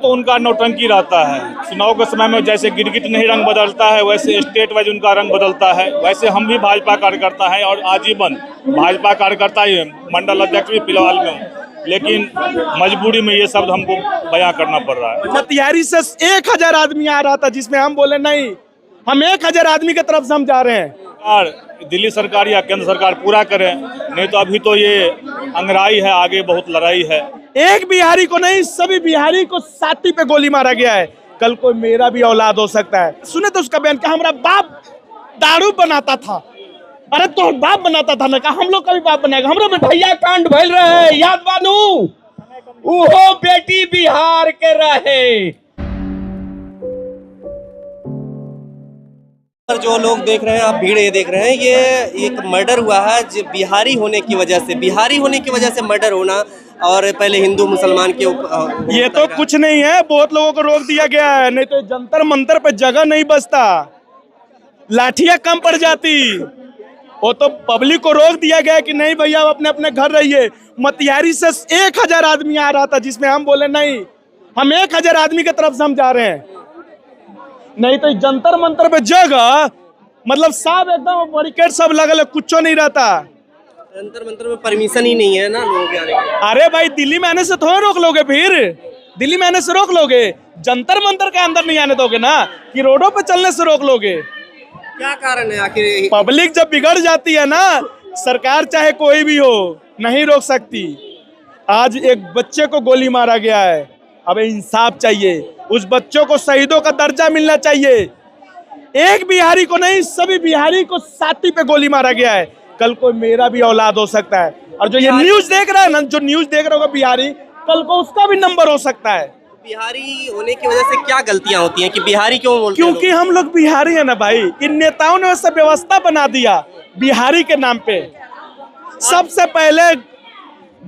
तो उनका नौटंकी रहता है। चुनाव के समय में जैसे गिरगिट नहीं रंग बदलता है, वैसे स्टेट वाइज उनका रंग बदलता है। वैसे हम भी भाजपा कार्यकर्ता हैं और आजीवन भाजपा कार्यकर्ता ही, मंडल अध्यक्ष भी फिलहाल में हूँ, लेकिन मजबूरी में ये शब्द हमको बयां करना पड़ रहा है। मोतिहारी से 1000 आदमी आ रहा था, जिसमें हम बोले नहीं, हम 1000 आदमी की तरफ से हम जा रहे हैं। और दिल्ली सरकार या केंद्र सरकार पूरा करे, नहीं तो अभी तो ये अंगड़ाई है, आगे बहुत लड़ाई है। एक बिहारी को नहीं, सभी बिहारी को छाती पे गोली मारा गया है। कल को मेरा भी औलाद हो सकता है। सुने तो उसका बयान, हमारा बाप दारू बनाता था। अरे तो बाप बनाता था ना, कहा हम लोग का भी बाप बनाएगा। हमरा भैया कांड भइल रहे, याद बानू, उहो बेटी बिहार के रहे। जो लोग देख रहे हैं, आप भीड़ ये देख रहे हैं, ये एक मर्डर हुआ है जो बिहारी होने की वजह से मर्डर होना। और पहले हिंदू मुसलमान के ये तो कुछ नहीं है, बहुत लोगों को रोक दिया गया है, नहीं तो जंतर मंतर पे जगह नहीं बचता, लाठियां कम पड़ जाती। वो तो पब्लिक को रोक दिया गया कि नहीं भैया आप अपने अपने घर रहिए। मोतिहारी से 1000 आदमी आ रहा था, जिसमें हम बोले नहीं, हम 1000 आदमी की तरफ से हम जा रहे हैं। नहीं तो जंतर मंतर पे जगह, मतलब सब एकदम बैरिकेड सब लगल है, कुछ नहीं रहता। जंतर मंतर में परमिशन ही नहीं है ना लोगों के आने की। अरे भाई दिल्ली में आने से थोड़ा रोक लोगे, फिर दिल्ली में आने से रोक लोगे, जंतर मंतर के अंदर नहीं आने दोगे ना, कि रोडों पे चलने से रोक लोगे? क्या कारण है आखिर? पब्लिक जब बिगड़ जाती है ना, सरकार चाहे कोई भी हो नहीं रोक सकती। आज एक बच्चे को गोली मारा गया है, अब इंसाफ चाहिए, उस बच्चों को शहीदों का दर्जा मिलना चाहिए। एक बिहारी को नहीं, सभी बिहारी को छाती पे गोली मारा गया है। कल को मेरा भी औलाद हो सकता है। और जो ये न्यूज देख रहा है ना, जो न्यूज देख रहा होगा बिहारी, कल को उसका भी नंबर हो सकता है। बिहारी होने की वजह से क्या गलतियां होती हैं कि बिहारी क्यों बोलते हैं? क्योंकि हम लोग बिहारी है ना भाई, इन नेताओं ने वैसे व्यवस्था बना दिया बिहारी के नाम पे। सबसे पहले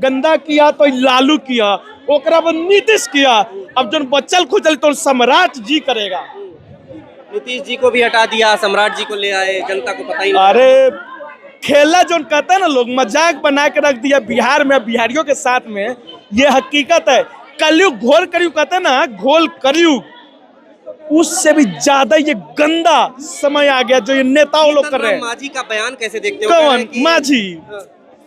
गंदा किया तो लालू किया, ओकरा बाद नीतीश किया, अब जो बच्चल खुचल तो सम्राट जी करेगा। नीतीश जी को भी हटा दिया, सम्राट जी को ले आए, जनता को पता ही नहीं। अरे खेला जो कहते हैं ना लोग, मजाक बना के रख दिया बिहार में, बिहारियों के साथ में। ये हकीकत है, कलयुग घोल कलयुग कहते हैं ना, घोल कलयुग, उससे भी ज्यादा ये गंदा समय आ गया जो ये नेताओं लोग कर रहे हैं। मांझी का बयान कैसे देखते हो? कौन मांझी?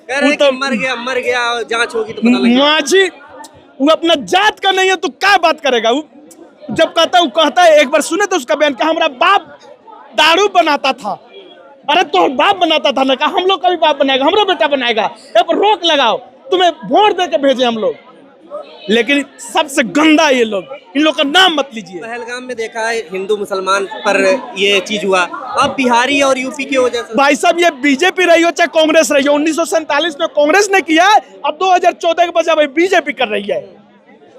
कह रहे हैं कि मर गया, जांच होगी तो पता लगेगा। मांझी वो अपना जात का नहीं है तो क्या बात करेगा? वो जब कहता है एक बार सुने तो उसका बयान, कहा हमारा बाप दारू बनाता था। अरे तो बाप बनाता था ना, कहा हम लोग का भी बाप बनाएगा, हमारा बेटा बनाएगा। अब रोक लगाओ, तुम्हें वोट दे के भेजे हम लोग। लेकिन सबसे गंदा ये लोग, इन लोग का नाम मत लीजिए। पहलगाम में देखा है हिंदू मुसलमान पर ये चीज हुआ, अब बिहारी और यूपी की वजह से। भाई साहब ये बीजेपी रही हो चाहे कांग्रेस रही हो, 1947 में कांग्रेस ने किया, अब 2014 के बजाय बीजेपी कर रही है।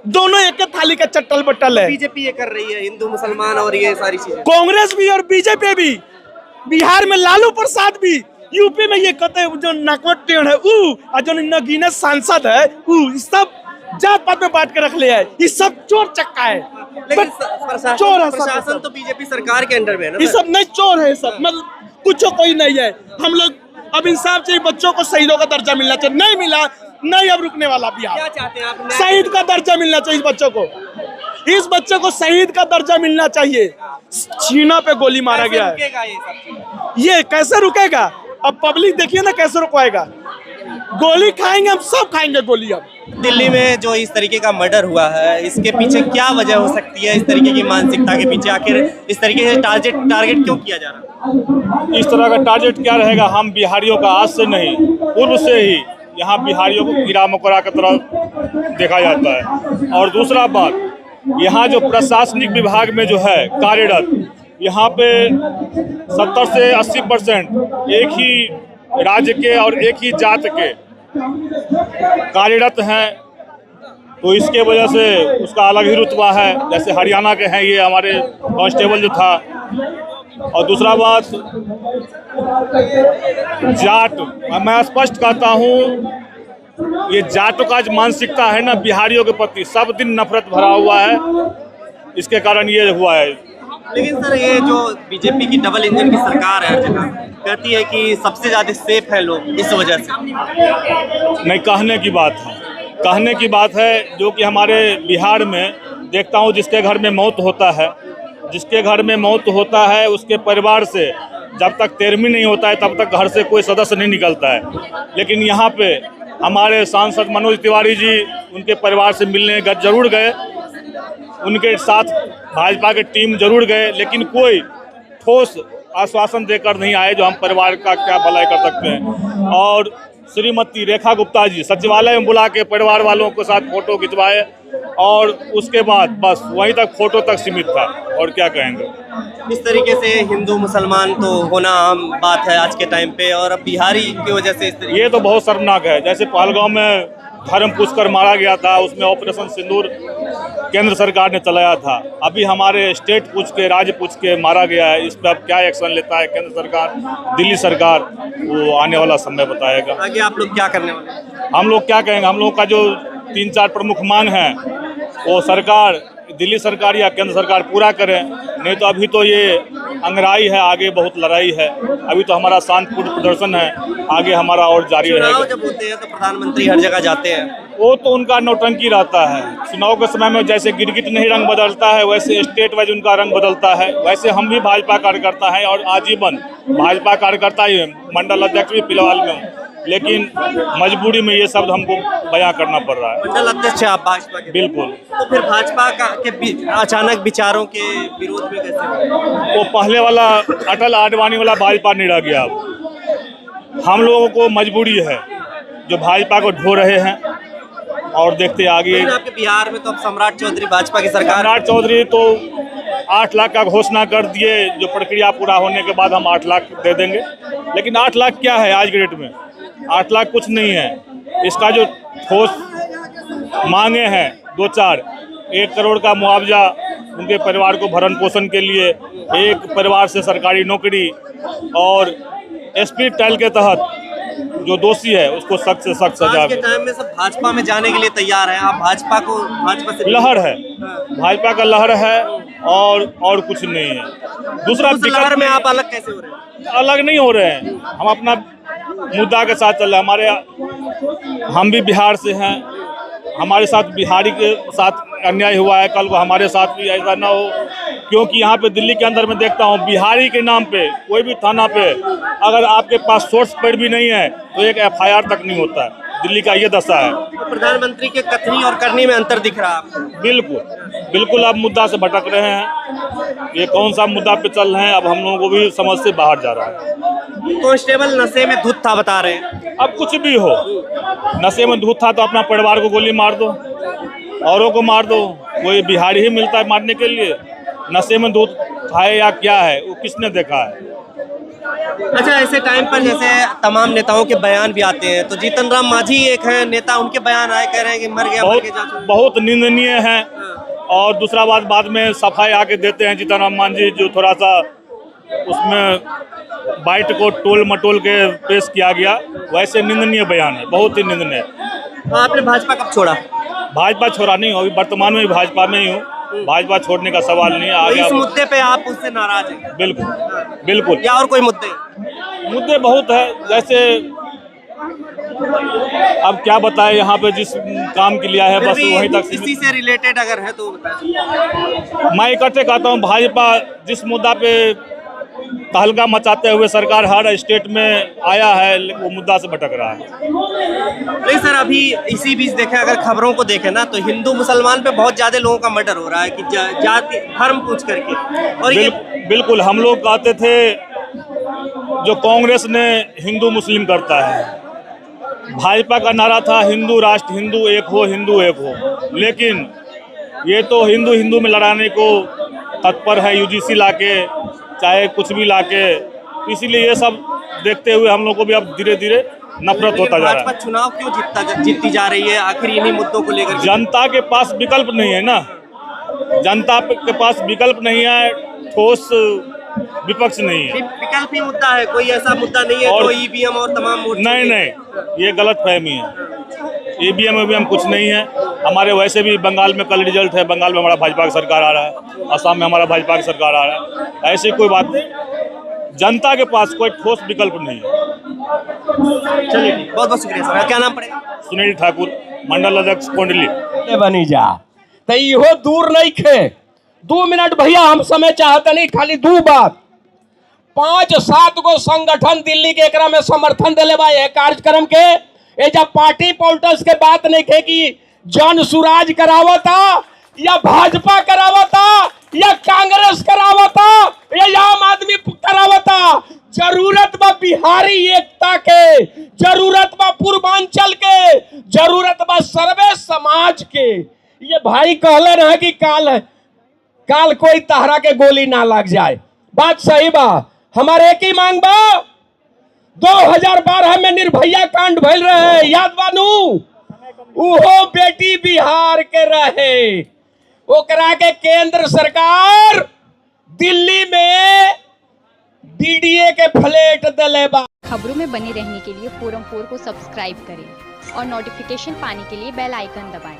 दोनों एक थाली का चट्टल बट्टल है। बीजेपी ये कर रही है, हिंदू मुसलमान और ये सारी चीजें। कांग्रेस भी और बीजेपी भी, बिहार में लालू प्रसाद भी, यूपी में ये कहते हैं जो नाकवट टेढ़ है और जो नगीना सांसद है सब जात पात में बांट के रख ले है। ये सब चोर चक्का है। लेकिन चोर है, प्रशासन तो बीजेपी सरकार के अंडर में है ना। ये सब नहीं चोर है, सब मतलब कुछ कोई नहीं है। हम लोग अब इंसाफ चाहिए, बच्चों को शहीदों का दर्जा मिलना चाहिए, नहीं मिला नहीं, अब रुकने वाला बिहार। क्या चाहते हैं आप? शहीद का दर्जा मिलना चाहिए इस बच्चों को, इस बच्चे को शहीद का दर्जा मिलना चाहिए। सीना पे गोली मारा गया है, ये कैसे रुकेगा? अब पब्लिक देखिए ना कैसे रुकवाएगा। गोली खाएंगे हम, सब खाएंगे गोली। अब दिल्ली में जो इस तरीके का मर्डर हुआ है, इसके पीछे क्या वजह हो सकती है? इस तरीके की मानसिकता के पीछे आखिर इस तरीके से टारगेट क्यों किया जा रहा है? इस तरह का टारगेट क्या रहेगा? हम बिहारियों का आज से नहीं, पूर्व से ही यहाँ बिहारियों को कीड़ा मकोड़ा की तरह देखा जाता है। और दूसरा बात, यहाँ जो प्रशासनिक विभाग में जो है कार्यरत, यहाँ पे 70 से 80% एक ही राज्य के और एक ही जात के कार्यरत हैं, तो इसके वजह से उसका अलग ही रुतबा है। जैसे हरियाणा के हैं ये हमारे कांस्टेबल जो था। और दूसरा बात, जाट, मैं स्पष्ट कहता हूँ, ये जाटों का जो मानसिकता है ना बिहारियों के प्रति, सब दिन नफरत भरा हुआ है, इसके कारण ये हुआ है। लेकिन सर ये जो बीजेपी की डबल इंजन की सरकार है, हर जगह कहती है कि सबसे ज्यादा सेफ है लोग इस वजह से। नहीं, कहने की बात है, कहने की बात है, जो कि हमारे बिहार में देखता हूँ जिसके घर में मौत होता है, जिसके घर में मौत होता है उसके परिवार से जब तक तेरहवीं नहीं होता है तब तक घर से कोई सदस्य नहीं निकलता है। लेकिन यहाँ पे हमारे सांसद मनोज तिवारी जी उनके परिवार से मिलने जरूर गए, उनके साथ भाजपा की टीम जरूर गए, लेकिन कोई ठोस आश्वासन देकर नहीं आए जो हम परिवार का क्या भलाई कर सकते हैं। और श्रीमती रेखा गुप्ता जी सचिवालय में बुला के परिवार वालों के साथ फोटो खिंचवाए और उसके बाद बस वहीं तक फोटो तक सीमित था। और क्या कहेंगे। इस तरीके से हिंदू मुसलमान तो होना आम बात है आज के टाइम पे, और अब बिहारी की वजह से इस तरीके ये तो बहुत शर्मनाक है। जैसे पहलगांव में धर्म पूछकर मारा गया था, उसमें ऑपरेशन सिंदूर केंद्र सरकार ने चलाया था। अभी हमारे स्टेट पूछ के, राज्य पूछ के मारा गया है। इस पर अब क्या एक्शन लेता है केंद्र सरकार, दिल्ली सरकार, वो आने वाला समय बताएगा। आगे आप लोग क्या करने वाले हैं? हम लोग क्या कहेंगे, हम लोग का जो 3-4 प्रमुख मांग है वो सरकार, दिल्ली सरकार या केंद्र सरकार पूरा करे, नहीं तो अभी तो ये अंगड़ाई है, आगे बहुत लड़ाई है। अभी तो हमारा शांतिपूर्ण प्रदर्शन है, आगे हमारा और जारी चुनाव रहेगा। जब होते हैं तो प्रधानमंत्री हर जगह जाते हैं, वो तो उनका नौटंकी रहता है। चुनाव के समय में जैसे गिरगिट नहीं रंग बदलता है वैसे स्टेट वाइज उनका रंग बदलता है। वैसे हम भी भाजपा कार्यकर्ता हैं और आजीवन भाजपा कार्यकर्ता ही हैं, मंडल अध्यक्ष भी फिलहाल में हूँ, लेकिन मजबूरी में ये शब्द हमको बयां करना पड़ रहा है। मंडल अध्यक्ष आप भाजपा के? बिल्कुल। तो फिर भाजपा के अचानक विचारों के विरोध में कैसे हुए? वो पहले वाला अटल आडवाणी वाला भाजपा नहीं रह गया। अब हम लोगों को मजबूरी है जो भाजपा को ढो रहे हैं और देखते आगे। लेकिन आपके बिहार में तो अब सम्राट चौधरी भाजपा की सरकार, सम्राट चौधरी तो 8 लाख का घोषणा कर दिए, जो प्रक्रिया पूरा होने के बाद हम 8 लाख दे देंगे। लेकिन 8 लाख क्या है आज के डेट में? 8 लाख कुछ नहीं है। इसका जो ठोस मांगे हैं 2-4, 1 करोड़ का मुआवजा उनके परिवार को भरण पोषण के लिए, एक परिवार से सरकारी नौकरी, और एसपी टैल के तहत जो दोषी है उसको सख्त से सख्त सजा। आज के टाइम में सब भाजपा में जाने के लिए तैयार हैं। आप भाजपा से लहर है, भाजपा का लहर है और कुछ नहीं है। दूसरा उस लहर में आप अलग कैसे हो रहे हैं? अलग नहीं हो रहे हैं, हम अपना मुद्दा के साथ चल रहे हैं। हम भी बिहार से हैं, हमारे साथ बिहारी के साथ अन्याय हुआ है, कल को हमारे साथ भी ऐसा ना हो। क्योंकि यहाँ पे दिल्ली के अंदर में देखता हूँ बिहारी के नाम पे कोई भी थाना पे अगर आपके पास सोर्स पेड भी नहीं है तो एक FIR तक नहीं होता है। दिल्ली का ये दशा है। तो प्रधानमंत्री के कथनी और करनी में अंतर दिख रहा है आपको? बिल्कुल अब मुद्दा से भटक रहे हैं। ये कौन सा मुद्दा पे चल रहे हैं, अब हम लोगों को भी समझ से बाहर जा रहा है। कांस्टेबल नशे में धुत था बता रहे हैं। अब कुछ भी हो, नशे में धुत था तो अपना परिवार को गोली मार दो, औरों को मार दो। कोई बिहारी ही मिलता है मारने के लिए। नशे में धुत है या क्या है वो किसने देखा है? अच्छा, ऐसे टाइम पर जैसे तमाम नेताओं के बयान भी आते हैं, तो जीतन राम मांझी एक है नेता, उनके बयान आए, कह रहे हैं कि मर गया बहुत निंदनीय है। और दूसरा बात, बाद में सफाई आके देते हैं जीतन राम मांझी, जो थोड़ा सा उसमें बाइट को टोल मटोल के पेश किया गया, वैसे निंदनीय बयान है, बहुत ही निंदनीय। तो आपने भाजपा कब छोड़ा? भाजपा छोड़ा नहीं, अभी वर्तमान में भाजपा में ही हूँ। भाजपा छोड़ने का सवाल नहीं है। तो इस मुद्दे पे आप उससे नाराज हैं? बिल्कुल। या और कोई मुद्दे बहुत है। जैसे अब क्या बताएं, यहाँ पे जिस काम के लिए है बस वहीं तक। इसी से रिलेटेड अगर है तो बताएं। मैं इकट्ठे कहता हूँ, भाजपा जिस मुद्दा पे तहलका मचाते हुए सरकार हर स्टेट में आया है, वो मुद्दा से भटक रहा है। नहीं सर, अभी इसी बीच देखें, अगर खबरों को देखें ना, तो हिंदू मुसलमान पे बहुत ज्यादा लोगों का मर्डर हो रहा है कि जाति धर्म पूछ करके। और बिल्कुल हम लोग कहते थे जो कांग्रेस ने हिंदू मुस्लिम करता है, भाजपा का नारा था हिंदू राष्ट्र, हिंदू एक हो, हिंदू एक हो। लेकिन ये तो हिंदू हिंदू में लड़ाने को तत्पर है, UGC लाके चाहे कुछ भी लाके। इसीलिए ये सब देखते हुए हम लोग को भी अब धीरे धीरे नफरत होता जा रहा है। भाजपा चुनाव क्यों जीतती जा रही है आखिर इन्हीं मुद्दों को लेकर? जनता के पास विकल्प नहीं है ना, जनता के पास विकल्प नहीं है, ठोस विपक्ष नहीं है। विकल्प ही मुद्दा है, कोई ऐसा मुद्दा नहीं है जो EVM और तमाम नहीं, ये गलत फहमी है। EVM कुछ नहीं है। हमारे वैसे भी बंगाल में कल रिजल्ट है, बंगाल में हमारा भाजपा की सरकार आ रहा है, असम में हमारा भाजपा की सरकार आ रहा है। ऐसी कोई बात नहीं, जनता के पास कोई ठोस विकल्प नहीं है। चलिए, बहुत बहुत शुक्रिया सर। क्या नाम पड़ेगा? सुनील ठाकुर, मंडल अध्यक्ष कोंडली। बनी जा तो इहो दूर नहीं खे। 2 मिनट भैया, हम समय चाहते नहीं, खाली 2 बात। 5-7 गो संगठन दिल्ली के एकरा में समर्थन दिले बा ये कार्यक्रम के। ए जब पार्टी पॉलिटिक्स के बात नहीं थे कि जन सुराज करावता या भाजपा करावता या कांग्रेस करावता या आम आदमी करावता। जरूरत बा बिहारी एकता के, जरूरत बा पूर्वांचल के, जरूरत बा सर्वे समाज के। ये भाई कहले रहे कि काल कोई तहरा के गोली ना लग जाए, बात सही बा। हमारे एक ही मांग बा, 2012 में निर्भया कांड भइल रहे, याद बानू? उहो बेटी बिहार के रहे, ओकरा के केंद्र सरकार दिल्ली में डीडीए के फ्लैट दिले बा। खबरों में बने रहने के लिए फोरम 4 को सब्सक्राइब करें और नोटिफिकेशन पाने के लिए बेल आइकन दबाएं।